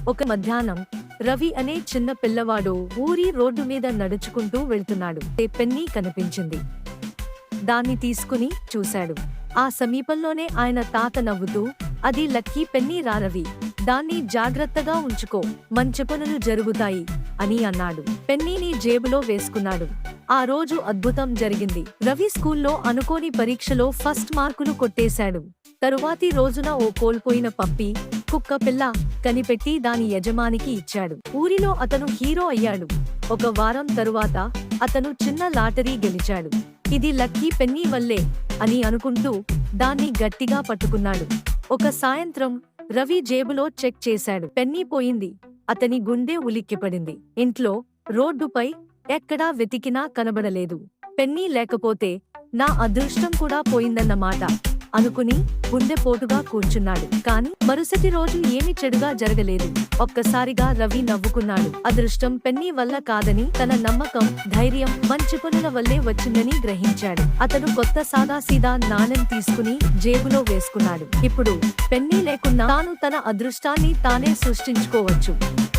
ఒక మధ్యాహ్నం రవి అనే చిన్న పిల్లవాడు ఊరి రోడ్డు మీద నడుచుకుంటూ వెళ్తున్నాడు. పెన్నీ కనిపించింది. దాన్ని తీసుకుని చూశాడు. ఆ సమీపంలోనే ఆయన తాత నవ్వుతూ, అది లక్కీ పెన్నీ రా రవి, దాన్ని జాగ్రత్తగా ఉంచుకో, మంచి పనులు జరుగుతాయి అని అన్నాడు. పెన్నీని జేబులో వేసుకున్నాడు. ఆ రోజు అద్భుతం జరిగింది. రవి స్కూల్లో అనుకోని పరీక్షలో ఫస్ట్ మార్కులు కొట్టేశాడు. తరువాతి రోజున ఓ కోల్పోయిన పప్పీ, కుక్క పిల్ల కనిపెట్టి దాని యజమానికి ఇచ్చాడు. ఊరిలో అతను హీరో అయ్యాడు. ఒక వారం తరువాత అతను చిన్న లాటరీ గెలిచాడు. ఇది లక్కీ పెన్నీ వల్లే అని అనుకుంటూ దాన్ని గట్టిగా పట్టుకున్నాడు. ఒక సాయంత్రం రవి జేబులో చెక్ చేశాడు. పెన్నీ పోయింది. అతని గుండె ఉలిక్కిపడింది. ఇంట్లో, రోడ్డుపై ఎక్కడా వెతికినా కనబడలేదు. పెన్నీ లేకపోతే నా అదృష్టం కూడా పోయిందన్నమాట అనుకుని గుండెపోటుగా కూర్చున్నాడు. కాని మరుసటి రోజు ఏమి చెడుగా జరగలేదు. ఒక్కసారిగా రవి నవ్వుకున్నాడు. అదృష్టం పెన్నీ వల్ల కాదని, తన నమ్మకం, ధైర్యం, మంచి పనుల వల్లే వచ్చిందని గ్రహించాడు. అతను కొత్త సాదాసీదా నాణెం తీసుకుని జేబులో వేసుకున్నాడు. ఇప్పుడు పెన్నీ లేకున్నా తాను తన అదృష్టాన్ని తానే సృష్టించుకోవచ్చు.